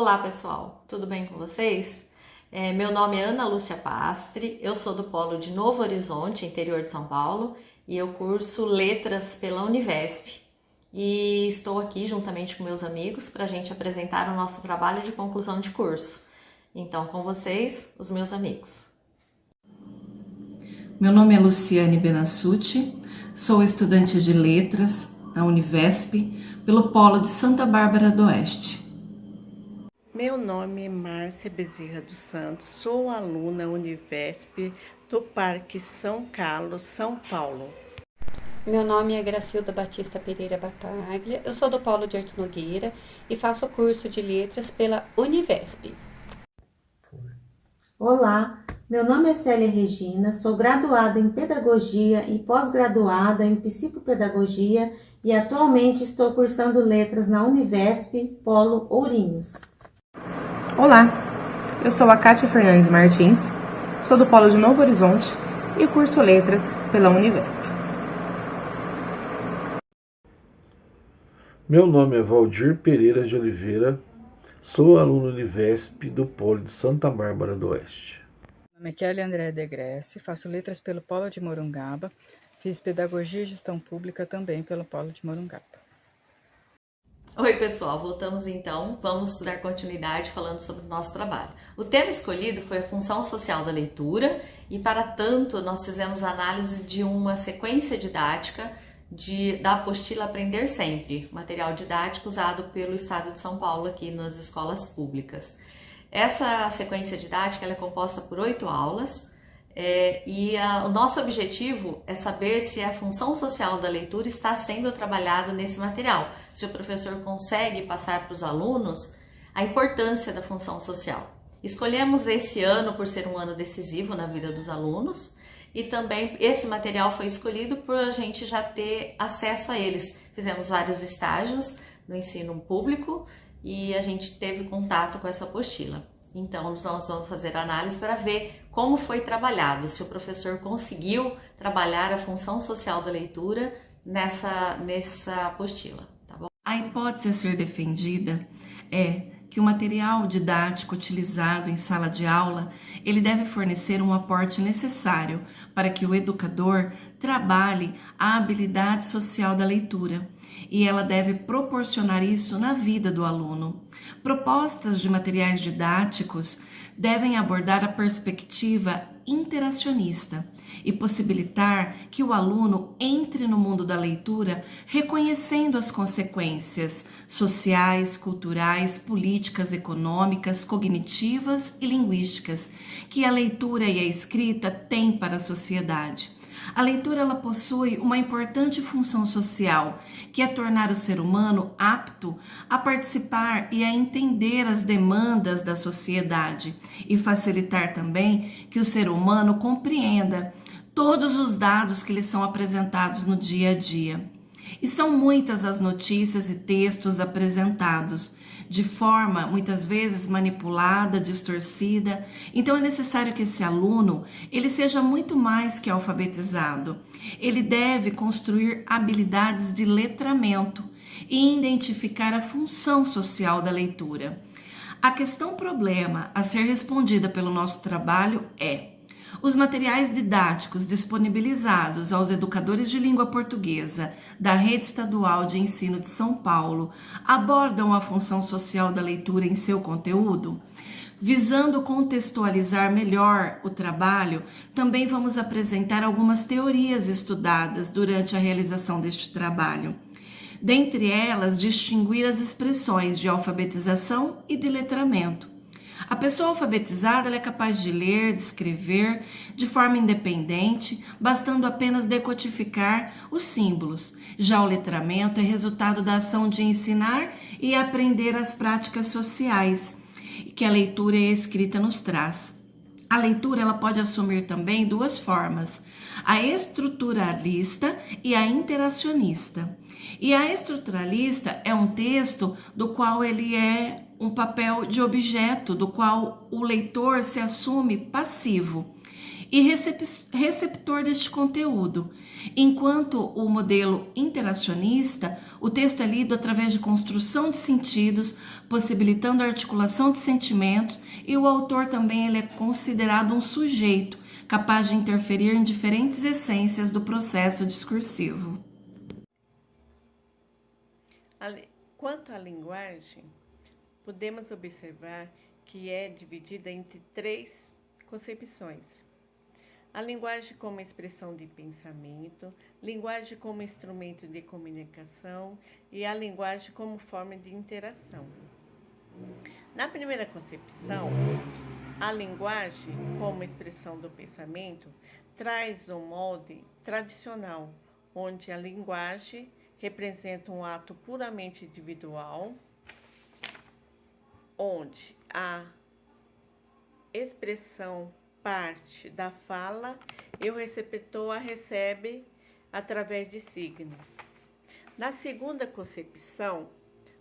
Olá pessoal, tudo bem com vocês? Meu nome é Ana Lúcia Pastre, eu sou do Polo de Novo Horizonte, interior de São Paulo, e eu curso Letras pela Univesp. E estou aqui juntamente com meus amigos para a gente apresentar o nosso trabalho de conclusão de curso. Então, com vocês, os meus amigos. Meu nome é Luciane Benassuti, sou estudante de Letras na Univesp, pelo Polo de Santa Bárbara do Oeste. Meu nome é Márcia Bezerra dos Santos, sou aluna Univesp do Parque São Carlos, São Paulo. Meu nome é Gracilda Batista Pereira Bataglia, eu sou do Polo de Artur Nogueira e faço o curso de Letras pela Univesp. Olá, meu nome é Célia Regina, sou graduada em Pedagogia e pós-graduada em Psicopedagogia e atualmente estou cursando Letras na Univesp, Polo Ourinhos. Olá, eu sou a Kátia Fernandes Martins, sou do Polo de Novo Horizonte e curso Letras pela Univesp. Meu nome é Valdir Pereira de Oliveira, sou aluno Univesp do Polo de Santa Bárbara do Oeste. Meu nome é Kelly André de Grécia, faço Letras pelo Polo de Morungaba, fiz Pedagogia e Gestão Pública também pelo Polo de Morungaba. Oi pessoal, voltamos então, vamos dar continuidade falando sobre o nosso trabalho. O tema escolhido foi a função social da leitura e para tanto nós fizemos análise de uma sequência didática da apostila Aprender Sempre, material didático usado pelo Estado de São Paulo aqui nas escolas públicas. Essa sequência didática ela é composta por 8 aulas o nosso objetivo é saber se a função social da leitura está sendo trabalhado nesse material, se o professor consegue passar para os alunos a importância da função social. Escolhemos esse ano por ser um ano decisivo na vida dos alunos e também esse material foi escolhido por a gente já ter acesso a eles. Fizemos vários estágios no ensino público e a gente teve contato com essa apostila. Então, nós vamos fazer análise para ver como foi trabalhado, se o professor conseguiu trabalhar a função social da leitura nessa apostila, tá bom? A hipótese a ser defendida é que o material didático utilizado em sala de aula, ele deve fornecer um aporte necessário para que o educador trabalhe a habilidade social da leitura e ela deve proporcionar isso na vida do aluno. Propostas de materiais didáticos devem abordar a perspectiva interacionista e possibilitar que o aluno entre no mundo da leitura reconhecendo as consequências sociais, culturais, políticas, econômicas, cognitivas e linguísticas que a leitura e a escrita têm para a sociedade. A leitura ela possui uma importante função social, que é tornar o ser humano apto a participar e a entender as demandas da sociedade e facilitar também que o ser humano compreenda todos os dados que lhe são apresentados no dia a dia. E são muitas as notícias e textos apresentados, de forma muitas vezes manipulada, distorcida. Então é necessário que esse aluno ele seja muito mais que alfabetizado. Ele deve construir habilidades de letramento e identificar a função social da leitura. A questão problema a ser respondida pelo nosso trabalho é: os materiais didáticos disponibilizados aos educadores de língua portuguesa da Rede Estadual de Ensino de São Paulo abordam a função social da leitura em seu conteúdo? Visando contextualizar melhor o trabalho, também vamos apresentar algumas teorias estudadas durante a realização deste trabalho. Dentre elas, distinguir as expressões de alfabetização e de letramento. A pessoa alfabetizada ela é capaz de ler, de escrever de forma independente, bastando apenas decodificar os símbolos. Já o letramento é resultado da ação de ensinar e aprender as práticas sociais que a leitura e a escrita nos traz. A leitura ela pode assumir também duas formas: a estruturalista e a interacionista. E a estruturalista é um texto do qual ele é um papel de objeto, do qual o leitor se assume passivo. e receptor deste conteúdo. Enquanto o modelo interacionista, o texto é lido através de construção de sentidos, possibilitando a articulação de sentimentos, e o autor também ele é considerado um sujeito, capaz de interferir em diferentes essências do processo discursivo. Quanto à linguagem, podemos observar que é dividida entre 3 concepções. A linguagem como expressão de pensamento, linguagem como instrumento de comunicação e a linguagem como forma de interação. Na primeira concepção, a linguagem como expressão do pensamento traz um molde tradicional, onde a linguagem representa um ato puramente individual, onde a expressão parte da fala e o receptor a recebe através de signos. Na segunda concepção,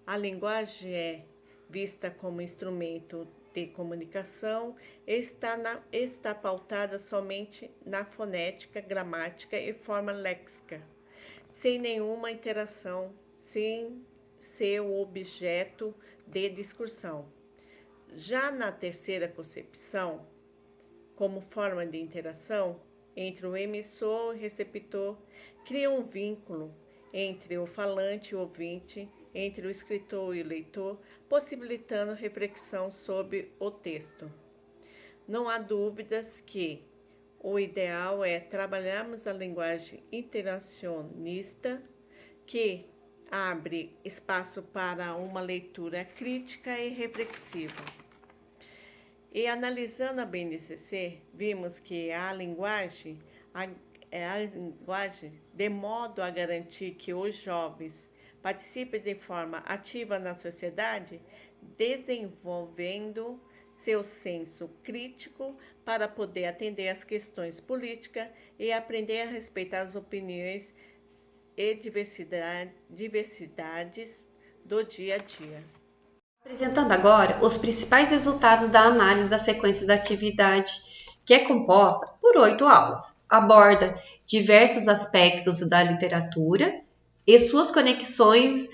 a linguagem é vista como instrumento de comunicação e está pautada somente na fonética, gramática e forma léxica, sem nenhuma interação, sem ser o objeto de discussão. Já na terceira concepção, como forma de interação entre o emissor e o receptor, cria um vínculo entre o falante e o ouvinte, entre o escritor e o leitor, possibilitando reflexão sobre o texto. Não há dúvidas que o ideal é trabalharmos a linguagem interacionista, que abre espaço para uma leitura crítica e reflexiva. E analisando a BNCC, vimos que a linguagem de modo a garantir que os jovens participem de forma ativa na sociedade, desenvolvendo seu senso crítico para poder atender às questões políticas e aprender a respeitar as opiniões e diversidades do dia a dia. Apresentando agora os principais resultados da análise da sequência da atividade, que é composta por 8 aulas. Aborda diversos aspectos da literatura e suas conexões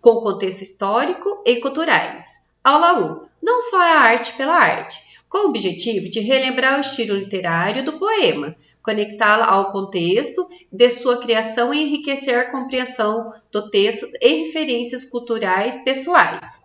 com o contexto histórico e culturais. Aula 1. Não só a arte pela arte, com o objetivo de relembrar o estilo literário do poema, conectá-la ao contexto de sua criação e enriquecer a compreensão do texto e referências culturais pessoais.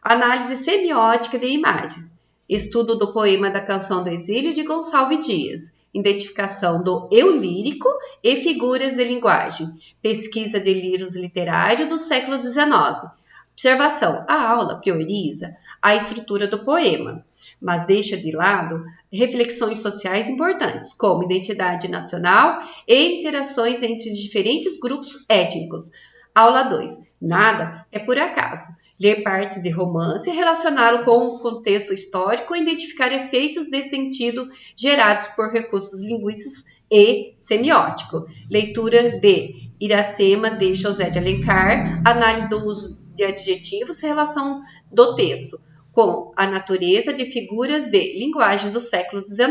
Análise semiótica de imagens. Estudo do poema da Canção do Exílio de Gonçalves Dias. Identificação do eu lírico e figuras de linguagem. Pesquisa de livros literários do século XIX. Observação. A aula prioriza a estrutura do poema, mas deixa de lado reflexões sociais importantes, como identidade nacional e interações entre diferentes grupos étnicos. Aula 2. Nada é por acaso. Ler partes de romance e relacioná-lo com o contexto histórico e identificar efeitos de sentido gerados por recursos linguísticos e semiótico. Leitura de Iracema de José de Alencar, análise do uso de adjetivos e relação do texto com a natureza de figuras de linguagem do século XIX.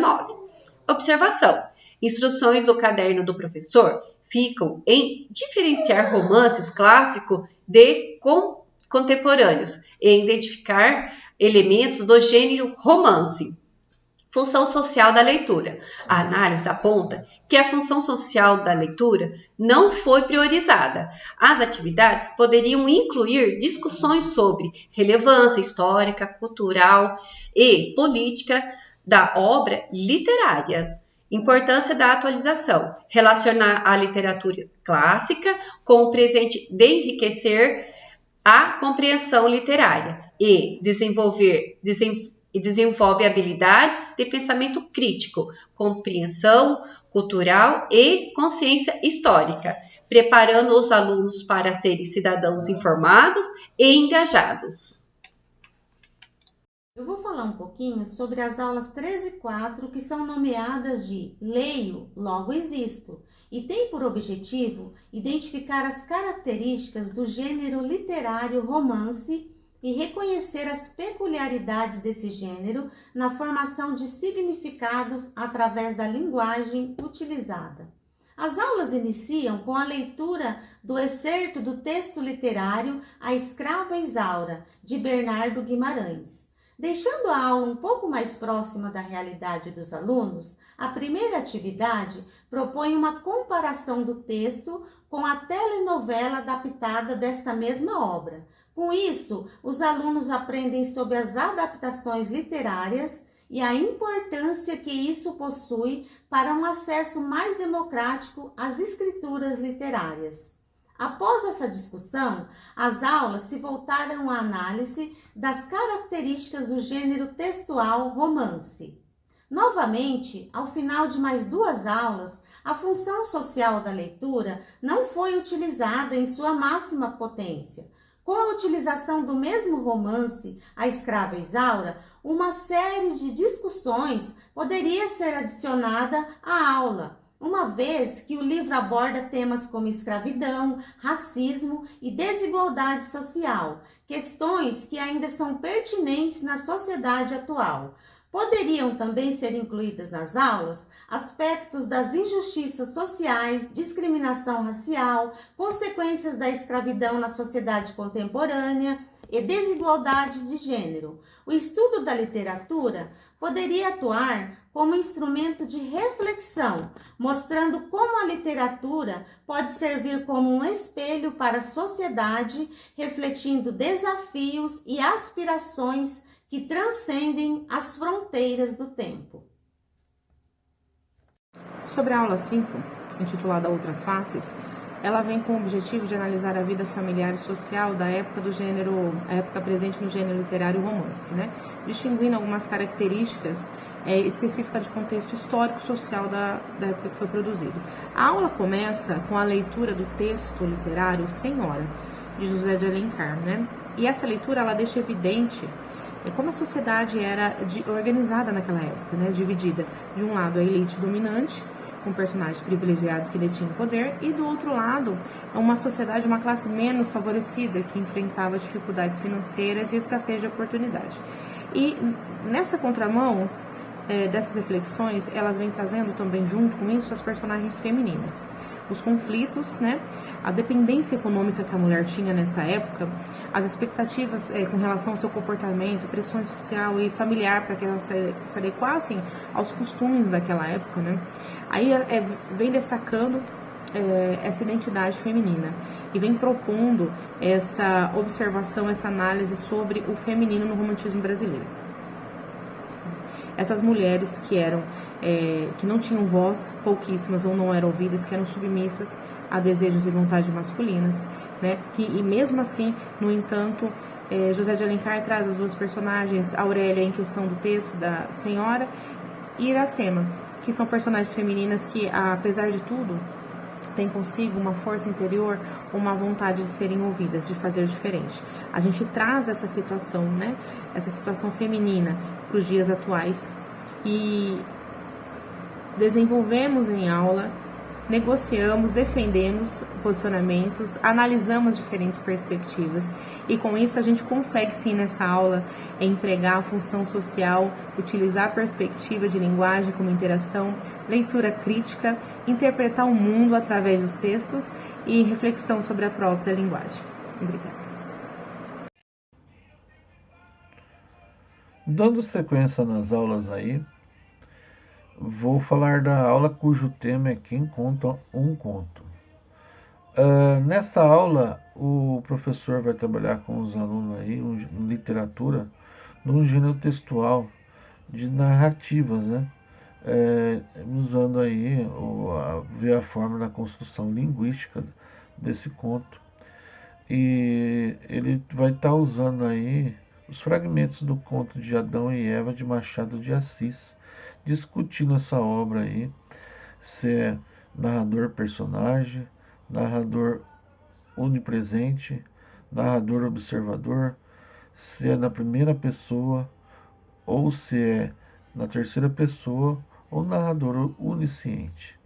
Observação. Instruções do caderno do professor ficam em diferenciar romances clássicos de contemporâneos e identificar elementos do gênero romance. Função social da leitura. A análise aponta que a função social da leitura não foi priorizada. As atividades poderiam incluir discussões sobre relevância histórica, cultural e política da obra literária. Importância da atualização. Relacionar a literatura clássica com o presente de enriquecer a compreensão literária e desenvolve habilidades de pensamento crítico, compreensão cultural e consciência histórica, preparando os alunos para serem cidadãos informados e engajados. Eu vou falar um pouquinho sobre as aulas 3 e 4, que são nomeadas de Leio, Logo Existo, e tem por objetivo identificar as características do gênero literário romance e reconhecer as peculiaridades desse gênero na formação de significados através da linguagem utilizada. As aulas iniciam com a leitura do excerto do texto literário A Escrava Isaura, de Bernardo Guimarães. Deixando a aula um pouco mais próxima da realidade dos alunos, a primeira atividade propõe uma comparação do texto com a telenovela adaptada desta mesma obra. Com isso, os alunos aprendem sobre as adaptações literárias e a importância que isso possui para um acesso mais democrático às escrituras literárias. Após essa discussão, as aulas se voltaram à análise das características do gênero textual romance. Novamente, ao final de mais 2 aulas, a função social da leitura não foi utilizada em sua máxima potência. Com a utilização do mesmo romance, A Escrava Isaura, uma série de discussões poderia ser adicionada à aula, uma vez que o livro aborda temas como escravidão, racismo e desigualdade social, questões que ainda são pertinentes na sociedade atual. Poderiam também ser incluídas nas aulas aspectos das injustiças sociais, discriminação racial, consequências da escravidão na sociedade contemporânea e desigualdade de gênero. O estudo da literatura poderia atuar como instrumento de reflexão, mostrando como a literatura pode servir como um espelho para a sociedade, refletindo desafios e aspirações que transcendem as fronteiras do tempo. Sobre a aula 5, intitulada Outras Faces, ela vem com o objetivo de analisar a vida familiar e social da época do gênero, a época presente no gênero literário romance, né? Distinguindo algumas características específicas de contexto histórico-social da época que foi produzido. A aula começa com a leitura do texto literário Senhora, de José de Alencar, né? E essa leitura, ela deixa evidente como a sociedade era organizada naquela época, né? Dividida, de um lado, a elite dominante, com personagens privilegiados que detinham poder, e do outro lado, uma sociedade, uma classe menos favorecida, que enfrentava dificuldades financeiras e escassez de oportunidade. E nessa contramão dessas reflexões, elas vêm trazendo também junto com isso as personagens femininas. Os conflitos, né, a dependência econômica que a mulher tinha nessa época, as expectativas com relação ao seu comportamento, pressão social e familiar para que elas se adequassem aos costumes daquela época, né? Aí vem destacando essa identidade feminina e vem propondo essa observação, essa análise sobre o feminino no romantismo brasileiro. Essas mulheres que não tinham voz, pouquíssimas ou não eram ouvidas, que eram submissas a desejos e vontades masculinas, né? E mesmo assim, no entanto, José de Alencar traz as 2 personagens, Aurélia em questão do texto da Senhora e Iracema, que são personagens femininas que, apesar de tudo, têm consigo uma força interior, uma vontade de serem ouvidas, de fazer diferente. A gente traz essa situação, né? Essa situação feminina para os dias atuais e desenvolvemos em aula, negociamos, defendemos posicionamentos, analisamos diferentes perspectivas e com isso a gente consegue sim nessa aula empregar a função social, utilizar a perspectiva de linguagem como interação, leitura crítica, interpretar o mundo através dos textos e reflexão sobre a própria linguagem. Obrigada. Dando sequência nas aulas aí, vou falar da aula cujo tema é Quem Conta um Conto. Nessa aula, o professor vai trabalhar com os alunos aí, literatura, num gênero textual de narrativas, né? Usando aí ver a forma da construção linguística desse conto. E ele vai estar usando aí os fragmentos do conto de Adão e Eva de Machado de Assis, discutindo essa obra aí, se é narrador-personagem, narrador onipresente, narrador-observador, se é na primeira pessoa, ou se é na terceira pessoa, ou narrador onisciente.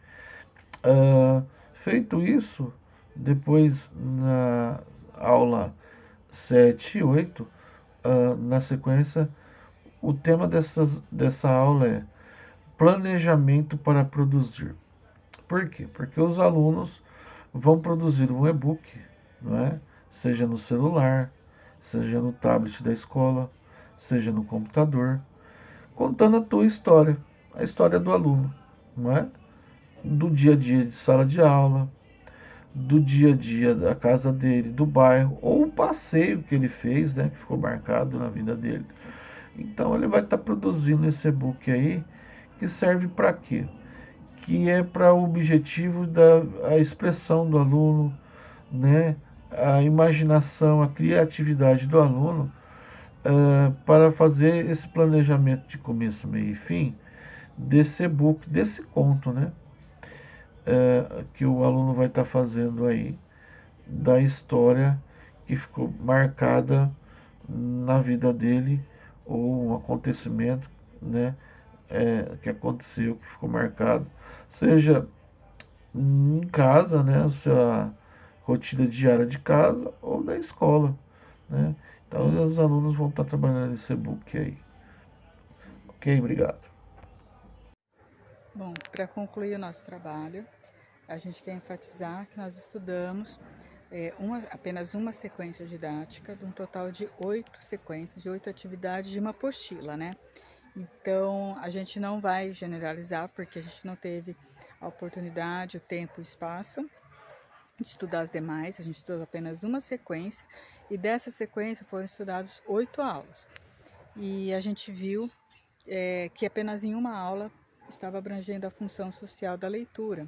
Feito isso, depois na aula 7 e 8, na sequência, o tema dessa aula é planejamento para produzir. Por quê? Porque os alunos vão produzir um e-book, não é? Seja no celular, seja no tablet da escola, seja no computador, contando a tua história, a história do aluno, não é? Do dia a dia de sala de aula, do dia a dia da casa dele, do bairro, ou o passeio que ele fez, né, que ficou marcado na vida dele. Então ele vai estar produzindo esse e-book aí, que serve para quê? Que é para o objetivo da expressão do aluno, né, a imaginação, a criatividade do aluno, para fazer esse planejamento de começo, meio e fim desse e-book, desse conto, né, que o aluno vai estar fazendo aí, da história que ficou marcada na vida dele, ou um acontecimento, né, que aconteceu, que ficou marcado, seja em casa, né, a sua rotina diária de casa, ou da escola, né. Então os alunos vão estar trabalhando esse e-book aí. Ok, obrigado. Bom, para concluir o nosso trabalho, a gente quer enfatizar que nós estudamos apenas uma sequência didática, de um total de 8 sequências, de 8 atividades de uma apostila, né? Então, a gente não vai generalizar, porque a gente não teve a oportunidade, o tempo e o espaço de estudar as demais. A gente estudou apenas uma sequência, e dessa sequência foram estudadas 8 aulas. E a gente viu que apenas em uma aula estava abrangendo a função social da leitura.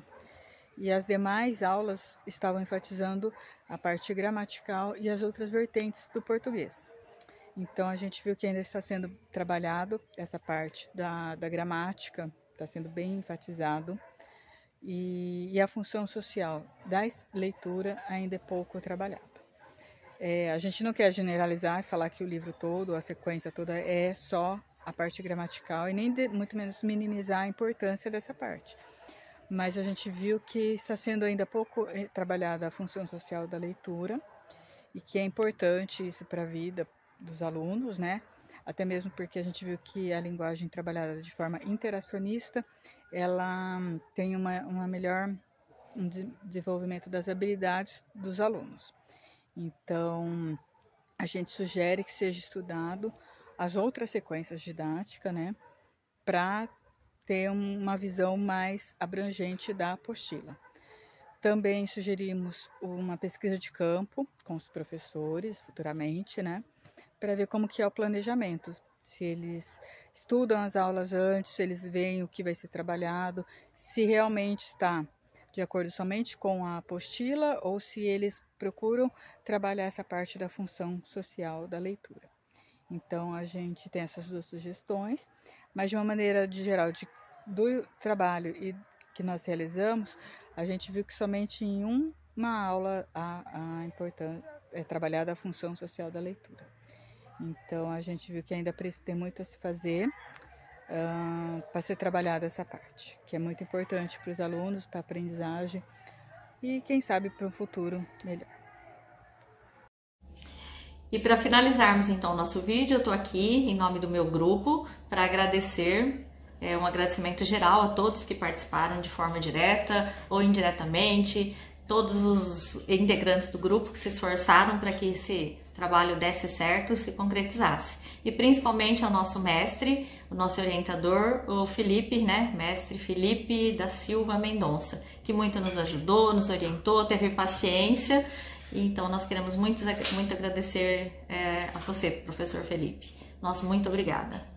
E as demais aulas estavam enfatizando a parte gramatical e as outras vertentes do português. Então, a gente viu que ainda está sendo trabalhado essa parte da gramática, está sendo bem enfatizado, e a função social da leitura ainda é pouco trabalhado. A gente não quer generalizar e falar que o livro todo, a sequência toda é só a parte gramatical, e nem muito menos minimizar a importância dessa parte. Mas a gente viu que está sendo ainda pouco trabalhada a função social da leitura, e que é importante isso para a vida dos alunos, né? Até mesmo porque a gente viu que a linguagem trabalhada de forma interacionista, ela tem um melhor desenvolvimento das habilidades dos alunos. Então, a gente sugere que seja estudado as outras sequências didáticas, né? Para ter uma visão mais abrangente da apostila. Também sugerimos uma pesquisa de campo com os professores futuramente, né, para ver como que é o planejamento, se eles estudam as aulas antes, se eles veem o que vai ser trabalhado, se realmente está de acordo somente com a apostila ou se eles procuram trabalhar essa parte da função social da leitura. Então, a gente tem essas duas sugestões, mas de uma maneira geral do trabalho e que nós realizamos, a gente viu que somente em uma aula é trabalhada a função social da leitura. Então, a gente viu que ainda tem muito a se fazer para ser trabalhada essa parte, que é muito importante para os alunos, para a aprendizagem e, quem sabe, para um futuro melhor. E para finalizarmos então o nosso vídeo, eu estou aqui em nome do meu grupo para agradecer, um agradecimento geral a todos que participaram de forma direta ou indiretamente, todos os integrantes do grupo que se esforçaram para que esse trabalho desse certo e se concretizasse. E principalmente ao nosso mestre, o nosso orientador, o Felipe, né? Mestre Felipe da Silva Mendonça, que muito nos ajudou, nos orientou, teve paciência. Então, nós queremos muito agradecer a você, professor Felipe. Nosso muito obrigada.